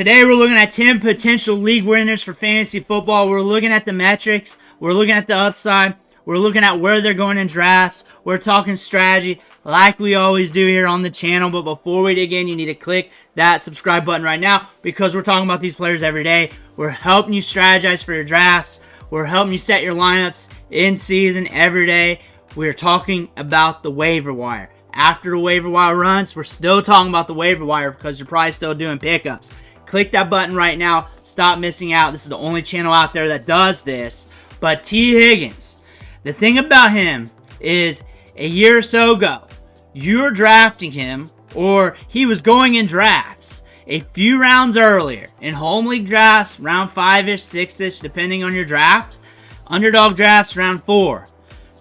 Today we're looking at 10 potential league winners for fantasy football. We're looking at the metrics. We're looking at the upside. We're looking at where they're going in drafts. We're talking strategy like we always do here on the channel. But before we dig in, you need to click that subscribe button right now because we're talking about these players every day. We're helping you strategize for your drafts. We're helping you set your lineups in season every day. We're talking about the waiver wire. After the waiver wire runs, we're still talking about the waiver wire because you're probably still doing pickups. Click that button right now. Stop missing out. This is the only channel out there that does this. But T. Higgins, the thing about him is a year or so ago, you were drafting him, or he was going in drafts a few rounds earlier. In home league drafts, round 5-ish, 6-ish, depending on your draft. Underdog drafts, round 4.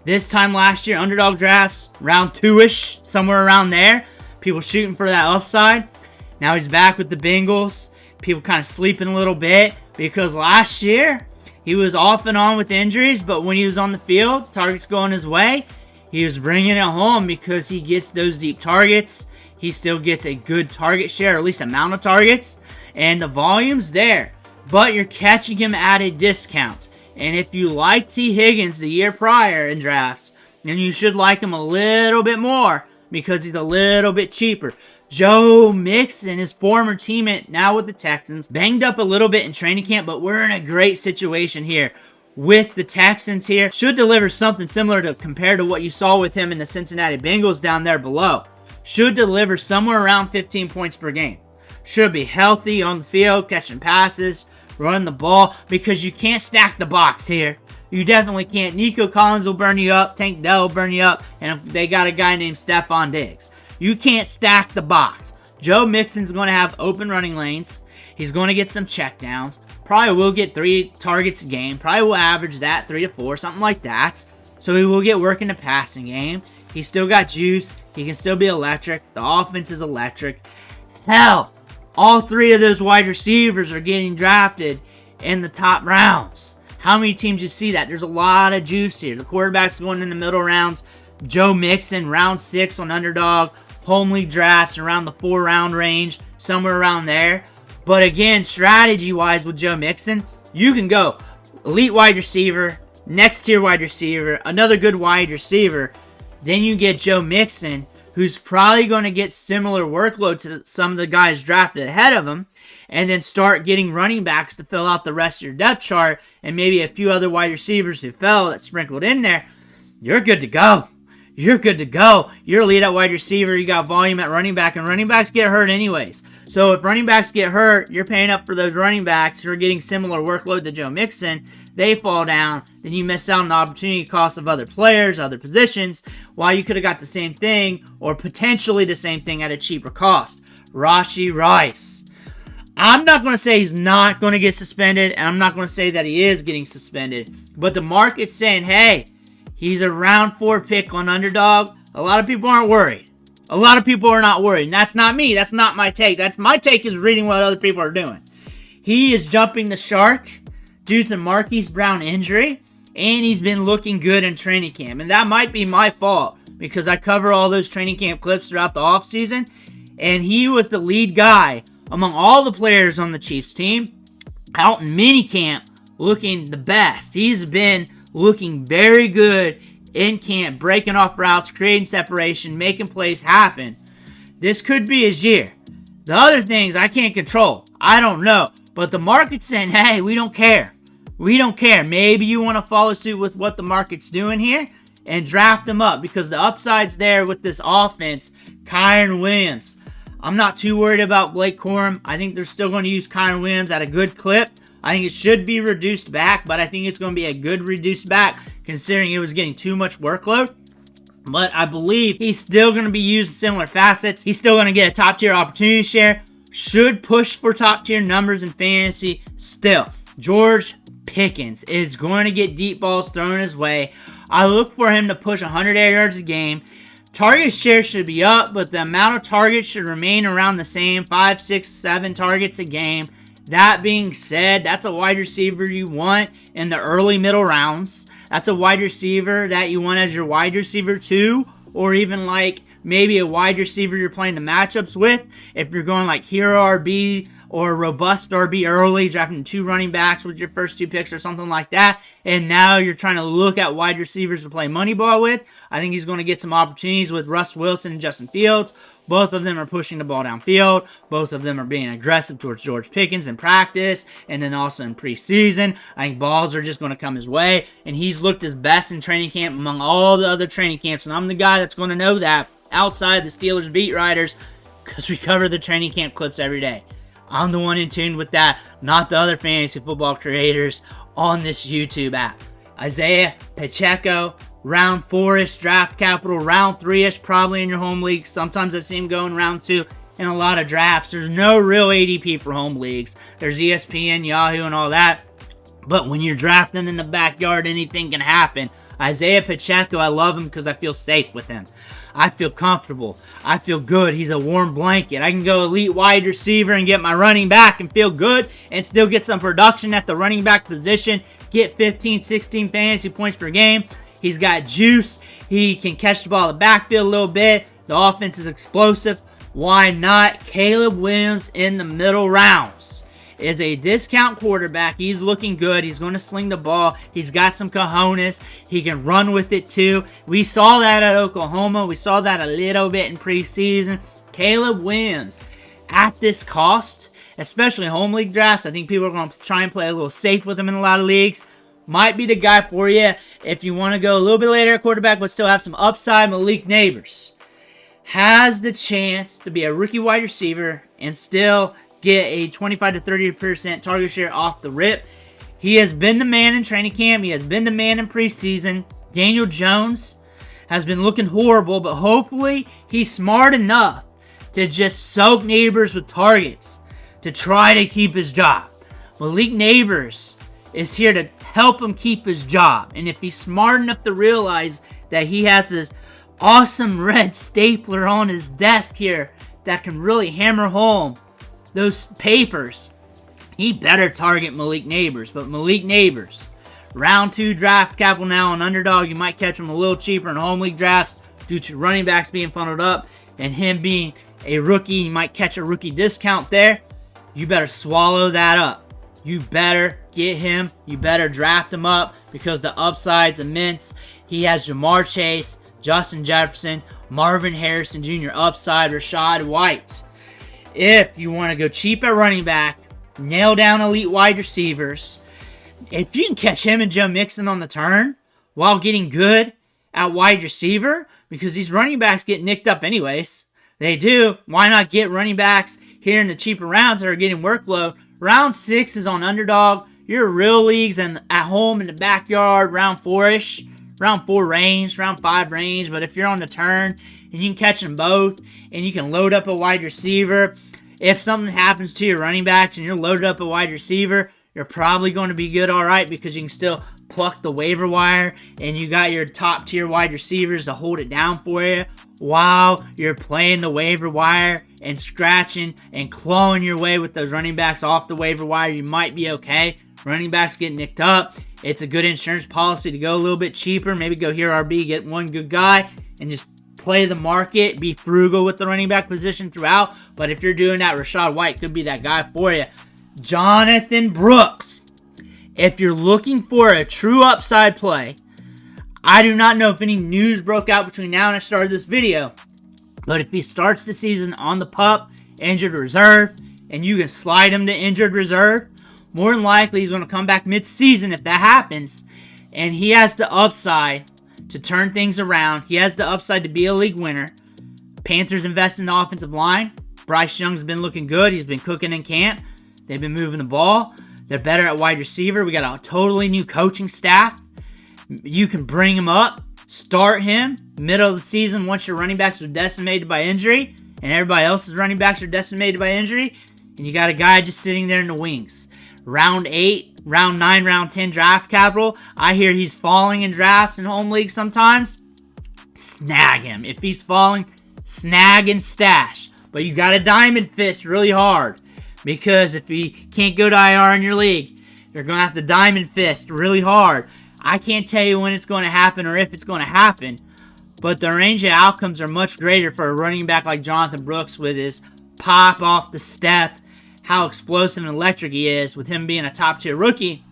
This time last year, underdog drafts, round 2-ish, somewhere around there. People shooting for that upside. Now he's back with the Bengals. People kind of sleeping a little bit because last year he was off and on with injuries, but when he was on the field, targets going his way, he was bringing it home because he gets those deep targets. He still gets a good target share, or at least amount of targets, and the volume's there, but you're catching him at a discount. And if you like T. Higgins the year prior in drafts, then you should like him a little bit more because he's a little bit cheaper. Joe Mixon, his former teammate, now with the Texans, banged up a little bit in training camp, but we're in a great situation here with the Texans here. Should deliver something similar to compared to what you saw with him in the Cincinnati Bengals down there below. Should deliver somewhere around 15 points per game. Should be healthy on the field, catching passes, running the ball, because you can't stack the box here. You definitely can't. Nico Collins will burn you up, Tank Dell will burn you up, and they got a guy named Stephon Diggs. You can't stack the box. Joe Mixon's going to have open running lanes. He's going to get some checkdowns. Probably will get 3 targets a game. Probably will average that, 3 to 4, something like that. So he will get work in the passing game. He's still got juice. He can still be electric. The offense is electric. Hell, all 3 of those wide receivers are getting drafted in the top rounds. How many teams you see that? There's a lot of juice here. The quarterback's going in the middle rounds. Joe Mixon, round 6 on Underdog. Home league drafts around the 4-round range, somewhere around there. But again, strategy-wise with Joe Mixon, you can go elite wide receiver, next tier wide receiver, another good wide receiver. Then you get Joe Mixon, who's probably going to get similar workload to some of the guys drafted ahead of him, and then start getting running backs to fill out the rest of your depth chart, and maybe a few other wide receivers who fell that sprinkled in there. You're good to go. You're good to go. You're a lead at wide receiver. You got volume at running back, and running backs get hurt anyways. So if running backs get hurt, you're paying up for those running backs who are getting similar workload to Joe Mixon. They fall down, then you miss out on the opportunity cost of other players, other positions, while you could have got the same thing or potentially the same thing at a cheaper cost. Rashee Rice. I'm not going to say he's not going to get suspended, and I'm not going to say that he is getting suspended, but the market's saying, hey, he's a round 4 pick on Underdog. A lot of people aren't worried. A lot of people are not worried. And that's not me. That's not my take. My take is reading what other people are doing. He is jumping the shark due to Marquise Brown injury. And he's been looking good in training camp. And that might be my fault because I cover all those training camp clips throughout the offseason. And he was the lead guy among all the players on the Chiefs team out in minicamp looking the best. He's been looking very good in camp, breaking off routes, creating separation, making plays happen. This could be his year. The other things I can't control. I don't know. But the market's saying, hey, we don't care. We don't care. Maybe you want to follow suit with what the market's doing here and draft him up because the upside's there with this offense. Kyren Williams. I'm not too worried about Blake Corum. I think they're still going to use Kyren Williams at a good clip. I think it should be reduced back, but I think it's going to be a good reduced back considering it was getting too much workload. But I believe he's still going to be used in similar facets. He's still going to get a top-tier opportunity share. Should push for top-tier numbers in fantasy still. George Pickens is going to get deep balls thrown his way. I look for him to push 100 air yards a game. Target share should be up, but the amount of targets should remain around the same, 5, 6, 7 targets a game. That being said, that's a wide receiver you want in the early middle rounds. That's a wide receiver that you want as your wide receiver 2, or even like maybe a wide receiver you're playing the matchups with. If you're going like hero RB or a robust RB early, drafting 2 running backs with your first 2 picks or something like that, and now you're trying to look at wide receivers to play money ball with, I think he's going to get some opportunities with Russ Wilson and Justin Fields. Both of them are pushing the ball downfield. Both of them are being aggressive towards George Pickens in practice and then also in preseason. I think balls are just going to come his way, and he's looked his best in training camp among all the other training camps, and I'm the guy that's going to know that outside the Steelers beat writers because we cover the training camp clips every day. I'm the one in tune with that, not the other fantasy football creators on this YouTube app. Isiah, Pacheco, round 4-ish draft capital, round 3-ish probably in your home league. Sometimes I see him go in round 2 in a lot of drafts. There's no real ADP for home leagues. There's ESPN, Yahoo, and all that. But when you're drafting in the backyard, anything can happen. Isiah Pacheco, I love him because I feel safe with him. I feel comfortable. I feel good. He's a warm blanket. I can go elite wide receiver and get my running back and feel good and still get some production at the running back position. Get 15, 16 fantasy points per game. He's got juice. He can catch the ball in the backfield a little bit. The offense is explosive. Why not? Caleb Williams in the middle rounds is a discount quarterback. He's looking good. He's going to sling the ball. He's got some cojones. He can run with it too. We saw that at Oklahoma. We saw that a little bit in preseason. Caleb Williams at this cost, especially home league drafts, I think people are going to try and play a little safe with him in a lot of leagues. Might be the guy for you if you want to go a little bit later at quarterback but still have some upside. Malik Nabers has the chance to be a rookie wide receiver and still get a 25 to 30% target share off the rip. He has been the man in training camp. He has been the man in preseason. Daniel Jones has been looking horrible, but hopefully he's smart enough to just soak Nabers with targets to try to keep his job. Malik Nabers is here to help him keep his job. And if he's smart enough to realize that he has this awesome red stapler on his desk here that can really hammer home those papers, he better target Malik Nabers. But Malik Nabers, round 2 draft capital now on Underdog. You might catch him a little cheaper in home league drafts due to running backs being funneled up and him being a rookie. You might catch a rookie discount there. You better swallow that up. You better get him. You better draft him up because the upside's immense. He has Jamar Chase, Justin Jefferson, Marvin Harrison Jr. upside, Rachaad White. If you want to go cheap at running back, nail down elite wide receivers, if you can catch him and Joe Mixon on the turn while getting good at wide receiver, because these running backs get nicked up anyways. They do. Why not get running backs here in the cheaper rounds that are getting workload? Round 6 is on Underdog. Your real leagues and at home in the backyard, round 4-ish. Round 4 range, round 5 range. But if you're on the turn and you can catch them both and you can load up a wide receiver, if something happens to your running backs and you're loaded up a wide receiver, you're probably going to be good all right because you can still pluck the waiver wire and you got your top tier wide receivers to hold it down for you while you're playing the waiver wire and scratching and clawing your way with those running backs off the waiver wire. You might be okay. Running backs get nicked up. It's a good insurance policy to go a little bit cheaper. Maybe go here RB, get one good guy, and just play the market. Be frugal with the running back position throughout. But if you're doing that, Rachaad White could be that guy for you. Jonathon Brooks. If you're looking for a true upside play, I do not know if any news broke out between now and I started this video. But if he starts the season on the PUP, injured reserve, and you can slide him to injured reserve, more than likely he's going to come back mid-season if that happens. And he has the upside to turn things around. He has the upside to be a league winner. Panthers invest in the offensive line. Bryce Young's been looking good. He's been cooking in camp. They've been moving the ball. They're better at wide receiver. We got a totally new coaching staff. You can bring him up, start him middle of the season once your running backs are decimated by injury and everybody else's running backs are decimated by injury, and you got a guy just sitting there in the wings. Round 8, round 9, round 10 draft capital. I hear he's falling in drafts in home leagues sometimes. Snag him. If he's falling, snag and stash. But you got to diamond fist really hard, because if he can't go to IR in your league, you're going to have to diamond fist really hard. I can't tell you when it's going to happen or if it's going to happen, but the range of outcomes are much greater for a running back like Jonathon Brooks with his pop off the step, how explosive and electric he is with him being a top-tier rookie.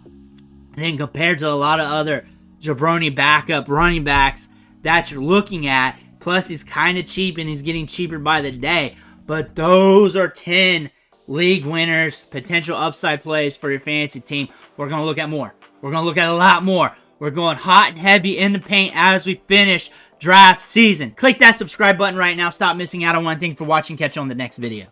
And then compared to a lot of other jabroni backup running backs that you're looking at. Plus, he's kind of cheap, and he's getting cheaper by the day. But those are 10 league winners, potential upside plays for your fantasy team. We're going to look at more. We're going to look at a lot more. We're going hot and heavy in the paint as we finish draft season. Click that subscribe button right now. Stop missing out on one thing for watching. Catch you on the next video.